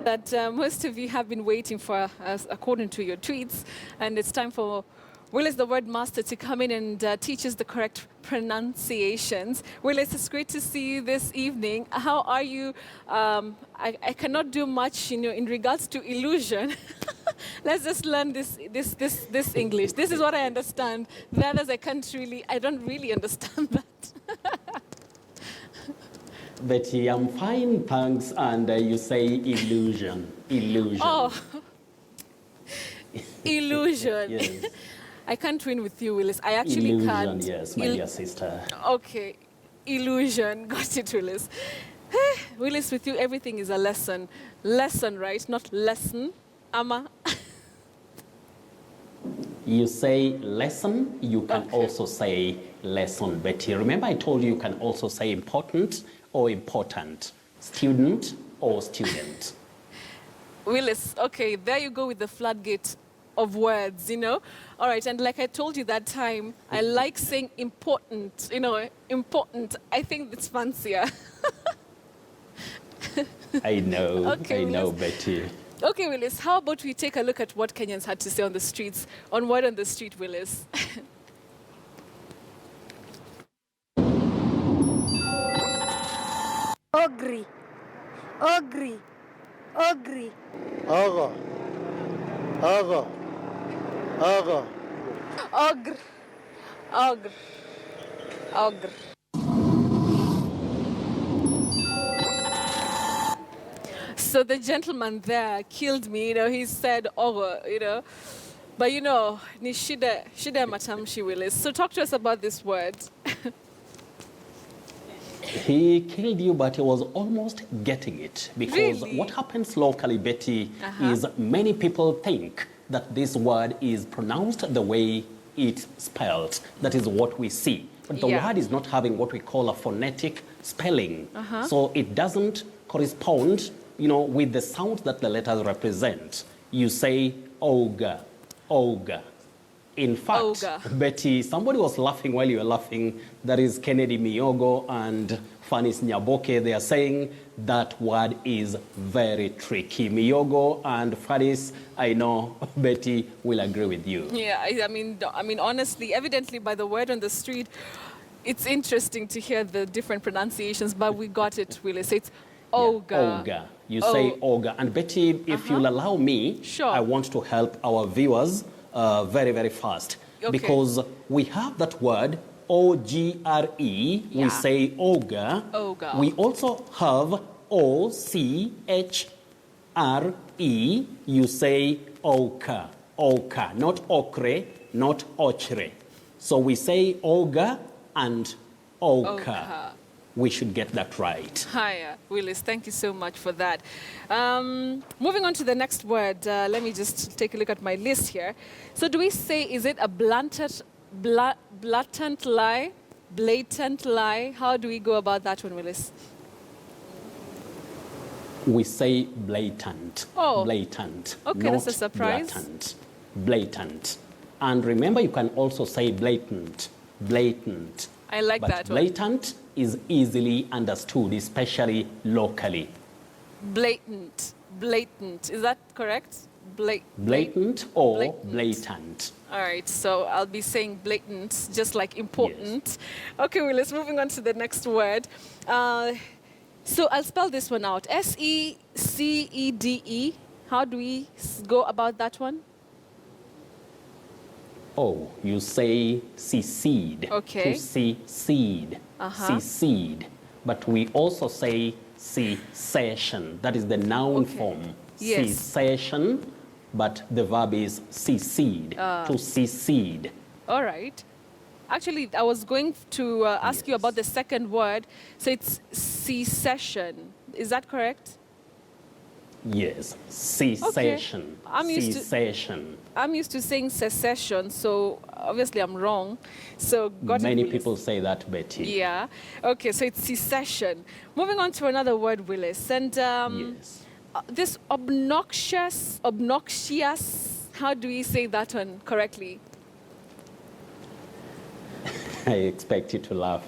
That most of you have been waiting for, according to your tweets, and it's time for Willis, the word master, to come in and teach us the correct pronunciations. Willis, it's great to see you this evening. How are you? I cannot do much, in regards to illusion. Let's just learn this English. This is what I understand. The others I don't really understand that. Betty, I'm fine, thanks. And you say illusion. Illusion. Oh, illusion. Yes. I can't win with you, Willis. I actually can't. Illusion, yes, my dear sister. Okay, illusion. Got it, Willis. Willis, with you, everything is a lesson. Lesson, right? Not lesson. Ama. You say lesson, you can also say lesson, Betty. Remember I told you can also say important or important, student or student. Willis, okay, there you go with the floodgate of words, All right, and like I told you that time, I like saying important, important. I think it's fancier. I know, Okay, I know, Willis. Betty. Okay, Willis, how about we take a look at what Kenyans had to say on the streets, on Word on the Street, Willis? Ogre, ogre, ogre. Aga, aga, aga. Ogre, ogre, ogre. So the gentleman there killed me, he said, ogre, But ni shida matamshi, Willis. So talk to us about this word. He killed you, but he was almost getting it. Because Really? what happens locally, Betty, is many people think that this word is pronounced the way it's spelled. That is what we see. But the Yeah. word is not having what we call a phonetic spelling. So it doesn't correspond, with the sound that the letters represent. You say ogre, ogre. In fact, Ogre. Betty, somebody was laughing while you were laughing. That is Kennedy Miyogo and Fanis Nyaboke. They are saying that word is very tricky. Miyogo and Fanis, I know Betty will agree with you. Yeah, I mean, honestly, evidently by the word on the street, it's interesting to hear the different pronunciations, but we got it, Willis. It's ogre. Yeah, ogre. You say ogre. And Betty, if you'll allow me, Sure. I want to help our viewers very, very fast. Okay. Because we have that word, O-G-R-E. Yeah. We say ogre. Ogre. We also have O-C-H-R-E. You say ochre. Ochre. Not ochre, not ochre. So we say ogre and ochre. Ochre. We should get that right. Hiya, Willis. Thank you so much for that. Moving on to the next word, let me just take a look at my list here. So do we say, is it a blatant lie? Blatant lie? How do we go about that one, Willis? We say blatant. Oh. Blatant. Okay, not that's a surprise. Blatant. Blatant. And remember, you can also say blatant. Blatant. I like But that one. blatant is easily understood, especially locally. Blatant. Blatant. Is that correct? Blatant or Blatant. blatant. All right, so I'll be saying blatant, just like important. Okay, Willis, moving on to the next word. So I'll spell this one out. S-E-C-E-D-E. How do we go about that one? Oh, you say secede. Okay. To secede. Secede. But we also say secession. That is the noun form. Yes. Secession, but the verb is secede. To secede. All right. Actually, I was going to ask you about the second word. So it's secession. Is that correct? Yes. Secession. I'm used to- Secession. I'm used to saying secession, so obviously I'm wrong. So got it, Many Willis. people say that, Betty. Yeah. Okay, so it's secession. Moving on to another word, Willis. And Yes. this obnoxious, How do we say that one correctly? I expect you to laugh.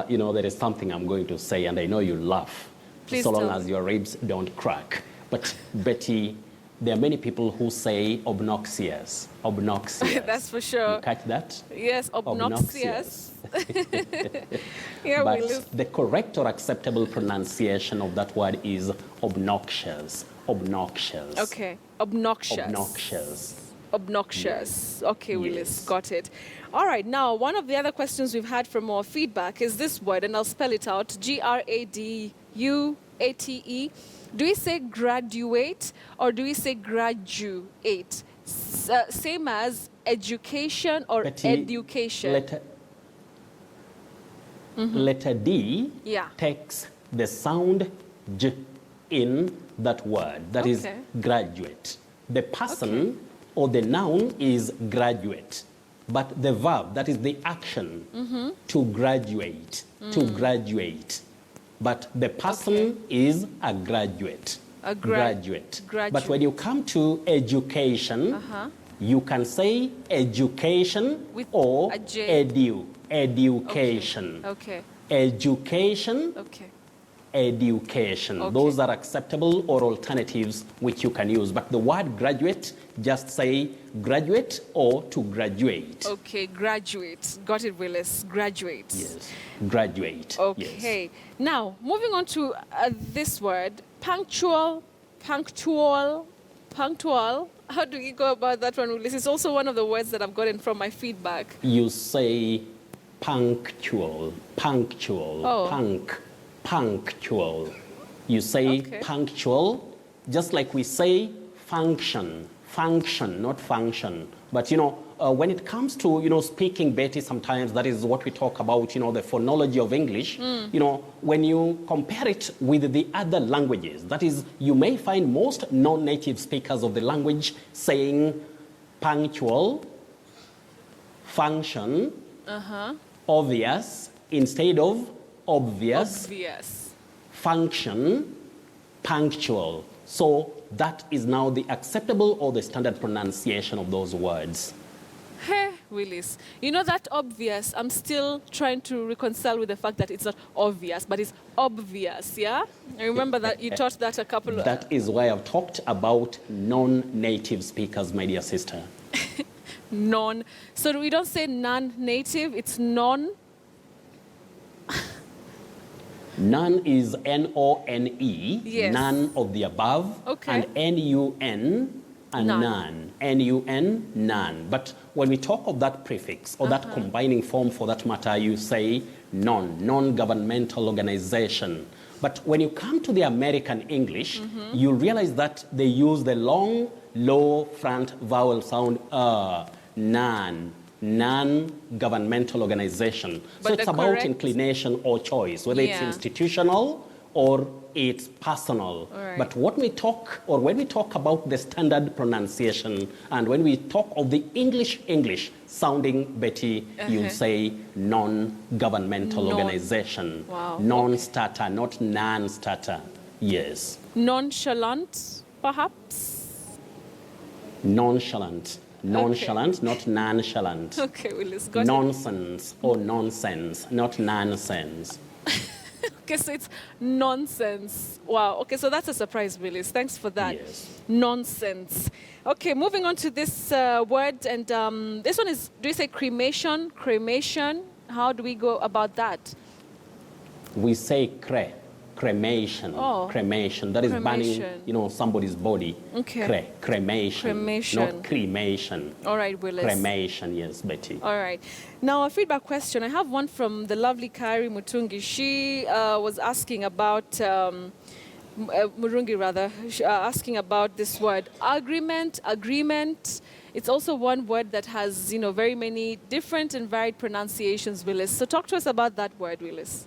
You know, there is something I'm going to say, and I know you'll laugh. Please so long tell as me. your ribs don't crack. But Betty, there are many people who say obnoxious. Obnoxious. That's for sure. You catch that? Yes, obnoxious. Yeah, But Willis. the correct or acceptable pronunciation of that word is obnoxious. Obnoxious. Okay, obnoxious. Obnoxious. Obnoxious. Okay, Willis, Yes. got it. All right, now, one of the other questions we've had from our feedback is this word, and I'll spell it out, Graduate. Do we say graduate or do we say graduate? Same as education or Betty, education. Letter D Yeah. takes the sound J in that word. That is Okay. graduate. The person or the noun is graduate. But the verb, that is the action, to graduate, to graduate. But the person is a graduate. A graduate. graduate. But when you come to education, you can say education With or a J. education. Okay. Education, Okay. education. Okay. Those are acceptable or alternatives which you can use. But the word graduate, just say graduate or to graduate. Okay, graduate. Got it, Willis. Graduate. Yes, graduate. Okay. Yes. Now, moving on to this word, punctual. Punctual. How do you go about that one, Willis? It's also one of the words that I've gotten from my feedback. You say punctual, punctual, Oh. punctual. You say Okay. punctual, just like we say function, not function. But you know, when it comes to speaking, Betty, sometimes that is what we talk about. The phonology of English. When you compare it with the other languages, that is, you may find most non-native speakers of the language saying punctual, function, obvious instead of obvious, Obvious. function, punctual. So that is now the acceptable or the standard pronunciation of those words. Hey, Willis. You know that obvious, I'm still trying to reconcile with the fact that it's not obvious, but it's obvious, yeah? I remember that you taught that a couple of... That is why I've talked about non-native speakers, my dear sister. So we don't say non-native, it's non... None is N-O-N-E, Yes. none of the above, Okay. and N-U-N, and None. none. N-U-N, none. But when we talk of that prefix, or that combining form for that matter, you say non-governmental organization. But when you come to the American English, you realize that they use the long, low front vowel sound, non-governmental organization. But So it's the about correct- inclination or choice, whether it's Yeah. institutional or it's personal. All right. But when we talk about the standard pronunciation, and when we talk of the English sounding, Betty, you say non-governmental organization. Wow. Non-starter, not non-starter. Yes. Nonchalant, perhaps? Nonchalant, not nonchalant. Okay, Willis, got it. Nonsense or nonsense, not nonsense. Okay, so it's nonsense. Wow. Okay, so that's a surprise, Willis. Thanks for that. Yes. Nonsense. Okay, moving on to this word, and this one is, do you say cremation? Cremation? How do we go about that? We say cremation. Oh. Cremation. That is Cremation. burning, somebody's body. Okay. Cremation. Cremation. Not cremation. All right, Willis. Cremation, yes, Betty. All right. Now, a feedback question. I have one from the lovely Kairi Mutungi. She was asking about, Murungi rather, asking about this word, agreement. It's also one word that has, very many different and varied pronunciations, Willis. So talk to us about that word, Willis.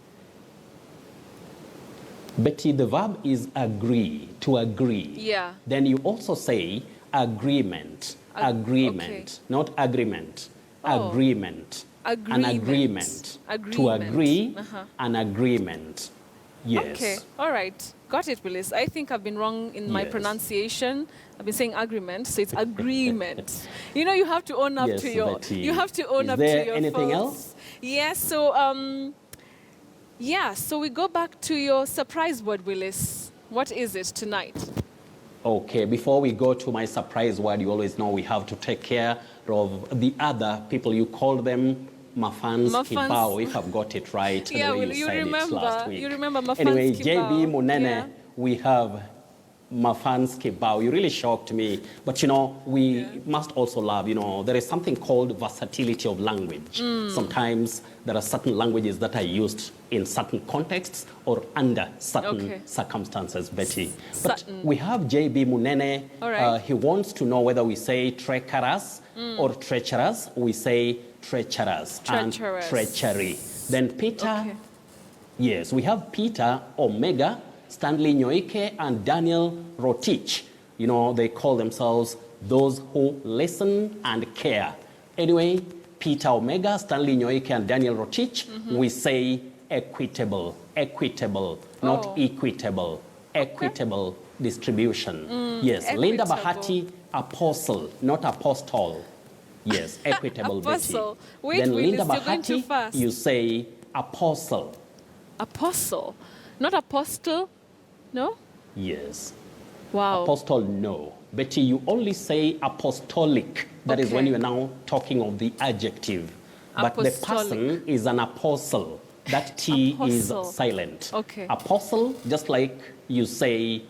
Betty, the verb is agree, to agree. Yeah. Then you also say agreement. Agreement, not agreement. Oh. Agreement. An agreement. To Agreement. agree, an agreement. Yes. Okay. All right. Got it, Willis. I think I've been wrong in my Yes. pronunciation. I've been saying agreement, so it's agreement. You know, you have to own up Yes, to your. Betty. You have to own Is up there to your anything faults. Yes. So so we go back to your surprise word, Willis. What is it tonight? Okay, before we go to my surprise word, you always know we have to take care of the other people. You call them Mafans Mafans. Kibao, if I've got it right. Yeah, the way well, you said it remember- last week. you remember Mafans Anyway, Kibao. JB Munene, Yeah. we have Mafans Kibao. You really shocked me. But, you know, we must also love, you know, there is something called versatility of language. Sometimes there are certain languages that are used in certain contexts or under certain circumstances, Betty. But Certain. we have JB Munene. All right. He wants to know whether we say treacherous or treacherous. We say treacherous and Treacherous. treachery. Then Peter, Okay. yes, we have Peter Omega, Stanley Nyoike, and Daniel Rotich. You know, they call themselves those who listen and care. Anyway, Peter Omega, Stanley Nyoike, and Daniel Rotich, we say equitable, equitable, not equitable, equitable distribution. Yes, Linda equitable. Bahati, apostle, not apostle. Yes, equitable, Apostle. Betty. Wait, Then Willis, Linda you're going too Bahati, fast. you say apostle. Apostle, not apostle. No. Yes. Wow. Apostle, no. Betty, you only say apostolic. That is when Okay. you are now talking of the adjective. But the Apostolic. person is an apostle. That T Apostle. is silent. Okay. Apostle, just like you say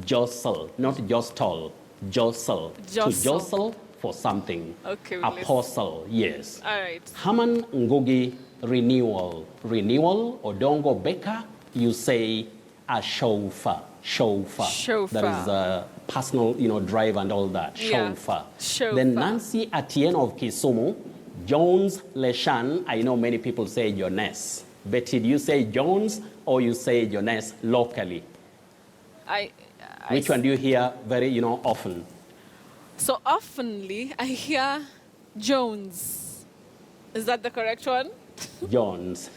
jostle, not jostle, jostle. Jostle. To jostle for something. Okay, Willis. Apostle, yes. All right. Haman Ngugi, renewal. Renewal, Odongo Beka, you say a chauffeur. Chauffeur. Chauffeur. That is a personal, you know, drive and all that. Yeah. Chauffeur. Chauffeur. Then Nancy Atieno of Kisumu, Jones Leshan, I know many people say Jones. Betty, do you say Jones or you say Jones locally? Which one do you hear very, you know, often? So oftenly, I hear Jones. Is that the correct one? Jones,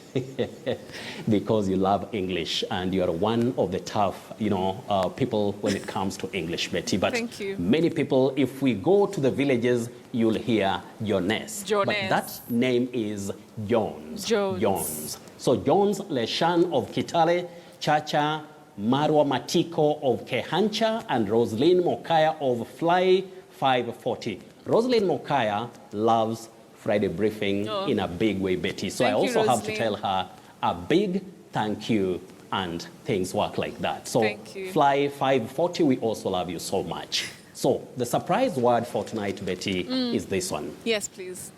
because you love English and you are one of the tough, you know, people when it comes to English, Betty. But Thank you. many people, if we go to the villages, you'll hear Jones. Jones. But that name is Jones. Jones. Jones. So Jones Leshan of Kitale, Chacha, Marwa Matiko of Kehancha, and Roslyn Mokaya of Fly 540. Roslyn Mokaya loves Friday briefing in a big way, Betty. So Thank I you, also have to Roslyn. tell her a big thank you, and things work like that. So Thank you. Fly 540, we also love you so much. So the surprise word for tonight, Betty, is this one. Yes, please.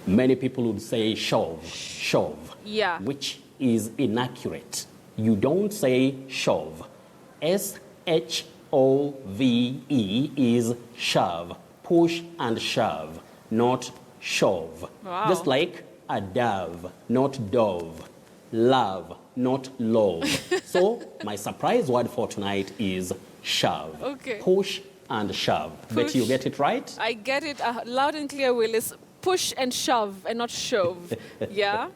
Many people would say shove, shove, Yeah. which is inaccurate. You don't say shove. S-H-O-V-E is shove, push and shove, not shove. Wow. Just like a dove, not dove. Love, not love. So my surprise word for tonight is shove. Okay. Push and shove. Push. Betty, you get it right? I get it Uh-huh. loud and clear, Willis. Push and shove and not shove. Yeah?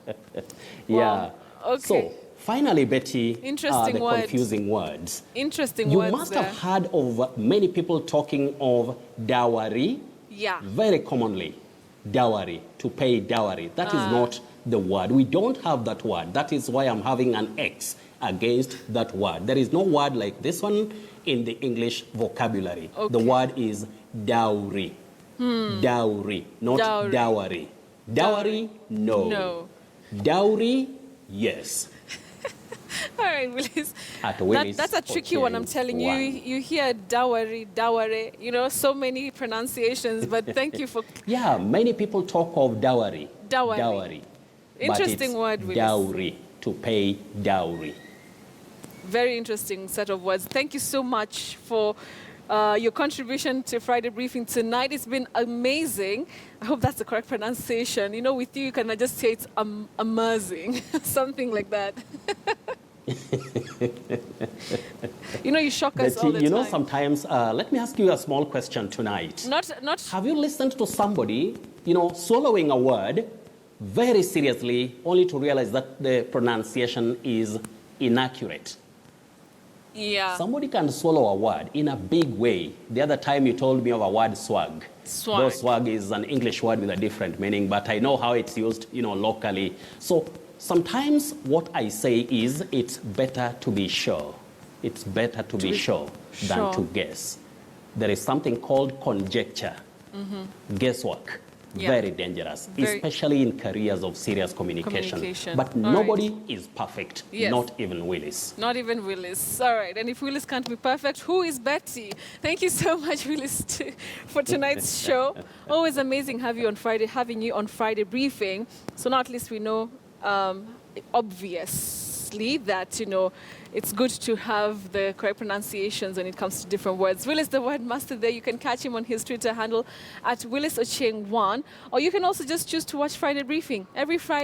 Yeah. Wow. Okay. So, finally, Betty, Interesting the word. confusing words. Interesting You words must there. have heard of many people talking of dowry, Yeah. very commonly. Dowry, to pay dowry. That is Ah. not the word. We don't have that word. That is why I'm having an X against that word. There is no word like this one in the English vocabulary. The Okay. word is dowry. Dowry, not Dowry. dowry. Dowry, no. No. Dowry, yes. All right, Willis. At Willis That's a tricky one, I'm telling you. One. You hear dowry, dowry, you know, so many pronunciations, but thank you for... Yeah, many people talk of dowry. Dowry. Dowry. Interesting but it's word, Willis. dowry, to pay dowry. Very interesting set of words. Thank you so much for your contribution to Friday Briefing tonight. It's been amazing. I hope that's the correct pronunciation. You know, with you, you can just say it's amazing, something like that. You know, you shock us all Betty, the you time. know, sometimes, let me ask you a small question tonight. Not Have you listened to somebody, you know, swallowing a word very seriously, only to realize that the pronunciation is inaccurate? Yeah. Somebody can swallow a word in a big way. The other time you told me of a word swag. Swag. Though swag is an English word with a different meaning, but I know how it's used, locally. So sometimes what I say is it's better to be sure. It's better to be sure than to guess. There is something called conjecture, guesswork. Yeah. Very dangerous, especially in careers of serious communication. But All nobody is perfect, Yes. not even Willis. Not even Willis. All right. And if Willis can't be perfect, who is Betty? Thank you so much, Willis, for tonight's show. Always amazing having you on Friday briefing. So now at least we know, obviously, that, it's good to have the correct pronunciations when it comes to different words. Willis, the word master there, you can catch him on his Twitter handle at Willis Ochieng1, or you can also just choose to watch Friday briefing every Friday.